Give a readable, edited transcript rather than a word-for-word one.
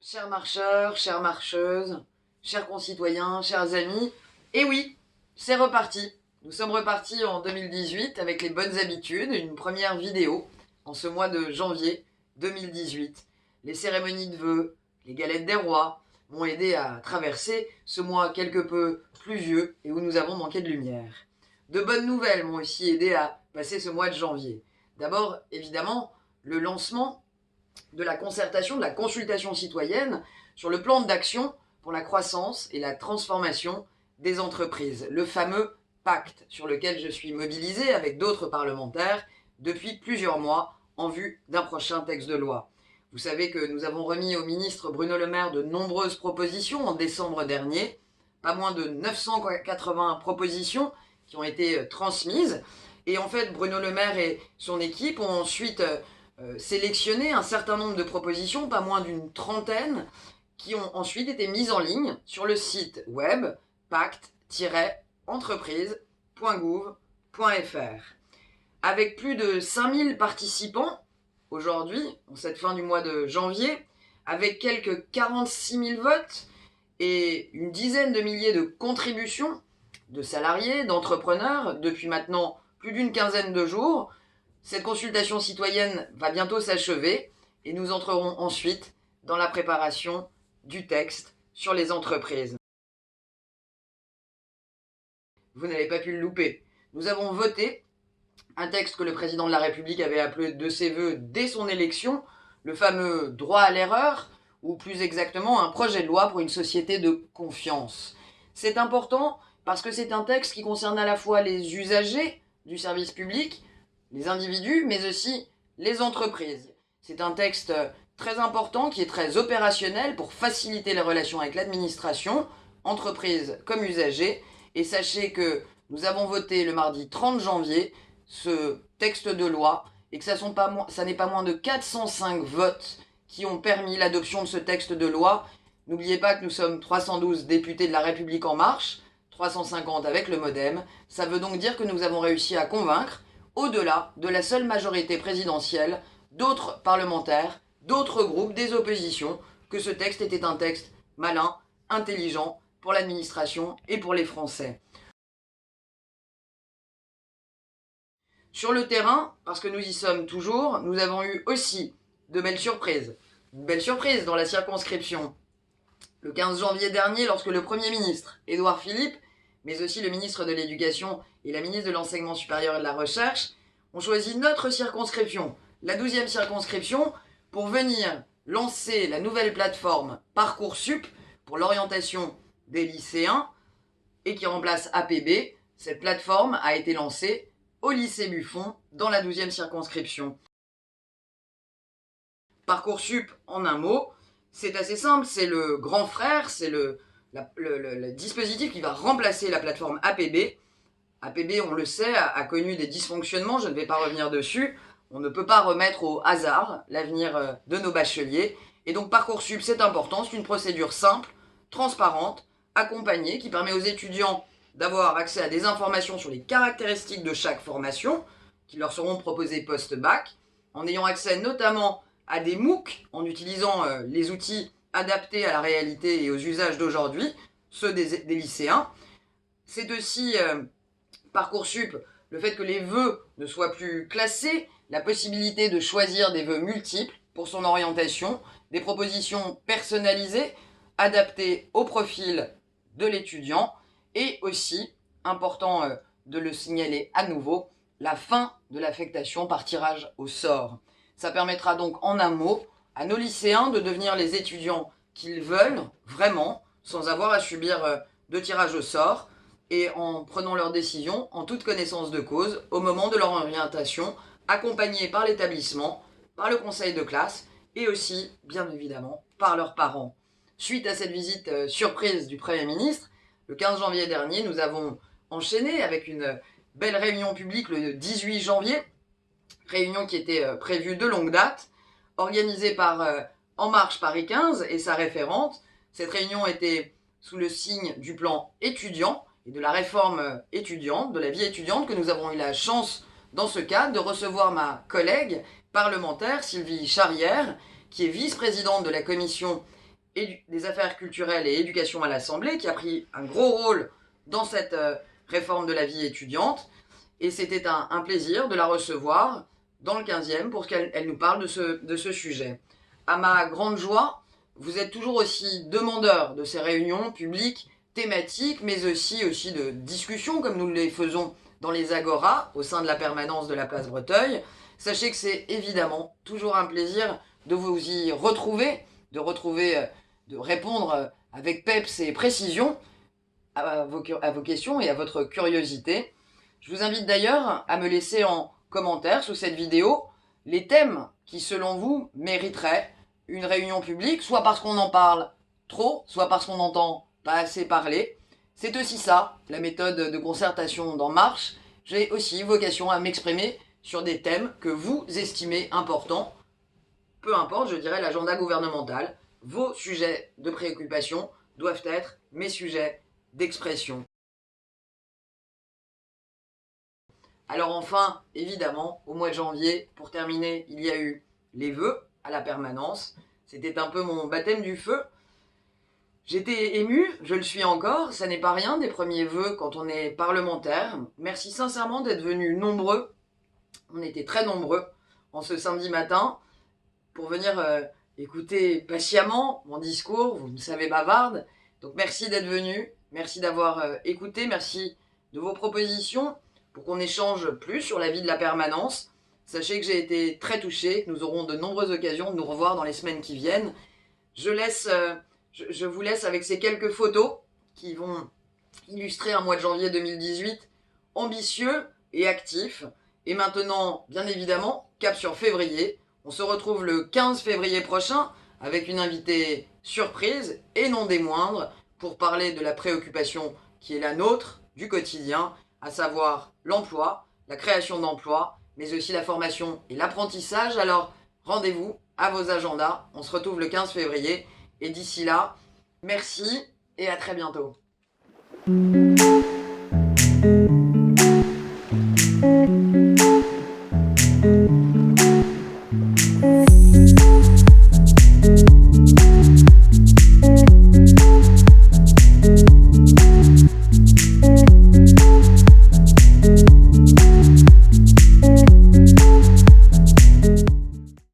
Chers marcheurs, chères marcheuses, chers concitoyens, chers amis, et oui, c'est reparti. Nous sommes repartis en 2018 avec les bonnes habitudes, une première vidéo en ce mois de janvier 2018. Les cérémonies de vœux, les galettes des rois m'ont aidé à traverser ce mois quelque peu pluvieux et où nous avons manqué de lumière. De bonnes nouvelles m'ont aussi aidé à passer ce mois de janvier. D'abord, évidemment, le lancement de la concertation, de la consultation citoyenne sur le plan d'action pour la croissance et la transformation des entreprises, le fameux pacte sur lequel je suis mobilisé avec d'autres parlementaires depuis plusieurs mois en vue d'un prochain texte de loi. Vous savez que nous avons remis au ministre Bruno Le Maire de nombreuses propositions en décembre dernier, pas moins de 980 propositions qui ont été transmises. Et en fait, Bruno Le Maire et son équipe ont ensuite sélectionné un certain nombre de propositions, pas moins d'une trentaine, qui ont ensuite été mises en ligne sur le site web pacte-entreprise.gouv.fr. Avec plus de 5000 participants aujourd'hui, en cette fin du mois de janvier, avec quelques 46 000 votes et une dizaine de milliers de contributions de salariés, d'entrepreneurs, depuis maintenant plus d'une quinzaine de jours, cette consultation citoyenne va bientôt s'achever et nous entrerons ensuite dans la préparation du texte sur les entreprises. Vous n'avez pas pu le louper. Nous avons voté un texte que le président de la République avait appelé de ses voeux dès son élection, le fameux droit à l'erreur, ou plus exactement un projet de loi pour une société de confiance. C'est important parce que c'est un texte qui concerne à la fois les usagers du service public, les individus, mais aussi les entreprises. C'est un texte très important qui est très opérationnel pour faciliter les relations avec l'administration, entreprises comme usagers. Et sachez que nous avons voté le mardi 30 janvier ce texte de loi et que ça n'est pas moins de 405 votes qui ont permis l'adoption de ce texte de loi. N'oubliez pas que nous sommes 312 députés de la République En Marche, 350 avec le MoDem. Ça veut donc dire que nous avons réussi à convaincre, au-delà de la seule majorité présidentielle, d'autres parlementaires, d'autres groupes, des oppositions, que ce texte était un texte malin, intelligent pour l'administration et pour les Français. Sur le terrain, parce que nous y sommes toujours, nous avons eu aussi de belles surprises. Une belle surprise dans la circonscription. Le 15 janvier dernier, lorsque le Premier ministre, Édouard Philippe, mais aussi le ministre de l'Éducation et la ministre de l'Enseignement supérieur et de la Recherche, ont choisi notre circonscription, la 12e circonscription, pour venir lancer la nouvelle plateforme Parcoursup pour l'orientation des lycéens et qui remplace APB. Cette plateforme a été lancée au lycée Buffon dans la 12e circonscription. Parcoursup, en un mot, c'est assez simple, c'est le grand frère, c'est le dispositif qui va remplacer la plateforme APB. APB, on le sait, a connu des dysfonctionnements, je ne vais pas revenir dessus. On ne peut pas remettre au hasard l'avenir de nos bacheliers. Et donc Parcoursup, c'est important, c'est une procédure simple, transparente, accompagnée, qui permet aux étudiants d'avoir accès à des informations sur les caractéristiques de chaque formation, qui leur seront proposées post-bac, en ayant accès notamment à des MOOC, en utilisant les outils adaptés à la réalité et aux usages d'aujourd'hui, ceux des lycéens. C'est aussi Parcoursup, le fait que les vœux ne soient plus classés, la possibilité de choisir des vœux multiples pour son orientation, des propositions personnalisées, adaptées au profil de l'étudiant, et aussi, important de le signaler à nouveau, la fin de l'affectation par tirage au sort. Ça permettra donc en un mot à nos lycéens de devenir les étudiants qu'ils veulent vraiment, sans avoir à subir de tirage au sort, et en prenant leurs décisions en toute connaissance de cause au moment de leur orientation, accompagnés par l'établissement, par le conseil de classe et aussi, bien évidemment, par leurs parents. Suite à cette visite surprise du Premier ministre, le 15 janvier dernier, nous avons enchaîné avec une belle réunion publique le 18 janvier, réunion qui était prévue de longue date, organisée par En Marche Paris 15 et sa référente. Cette réunion était sous le signe du plan étudiant et de la réforme étudiante, de la vie étudiante, que nous avons eu la chance, dans ce cadre, de recevoir ma collègue parlementaire Sylvie Charrière, qui est vice-présidente de la commission des affaires culturelles et éducation à l'Assemblée, qui a pris un gros rôle dans cette réforme de la vie étudiante. Et c'était un plaisir de la recevoir dans le 15e pour qu'elle nous parle de ce sujet. À ma grande joie, vous êtes toujours aussi demandeur de ces réunions publiques, thématiques, mais aussi de discussions, comme nous les faisons dans les agoras, au sein de la permanence de la place Breteuil. Sachez que c'est évidemment toujours un plaisir de vous y retrouver, de répondre avec peps et précision à vos questions et à votre curiosité. Je vous invite d'ailleurs à me laisser en commentaire sous cette vidéo les thèmes qui, selon vous, mériteraient une réunion publique, soit parce qu'on en parle trop, soit parce qu'on n'entend pas assez parler. C'est aussi ça, la méthode de concertation d'En Marche. J'ai aussi vocation à m'exprimer sur des thèmes que vous estimez importants. Peu importe, je dirais, l'agenda gouvernemental. Vos sujets de préoccupation doivent être mes sujets d'expression. Alors enfin, évidemment, au mois de janvier, pour terminer, il y a eu les vœux à la permanence. C'était un peu mon baptême du feu. J'étais ému, je le suis encore, ça n'est pas rien des premiers vœux quand on est parlementaire. Merci sincèrement d'être venus nombreux, on était très nombreux en ce samedi matin, pour venir écouter patiemment mon discours, vous me savez bavarde. Donc merci d'être venus, merci d'avoir écouté, merci de vos propositions pour qu'on échange plus sur la vie de la permanence. Sachez que j'ai été très touché, que nous aurons de nombreuses occasions de nous revoir dans les semaines qui viennent. Je vous laisse avec ces quelques photos qui vont illustrer un mois de janvier 2018 ambitieux et actif. Et maintenant, bien évidemment, cap sur février. On se retrouve le 15 février prochain avec une invitée surprise et non des moindres pour parler de la préoccupation qui est la nôtre du quotidien, à savoir l'emploi, la création d'emplois, mais aussi la formation et l'apprentissage. Alors, rendez-vous à vos agendas. On se retrouve le 15 février. Et d'ici là, merci et à très bientôt.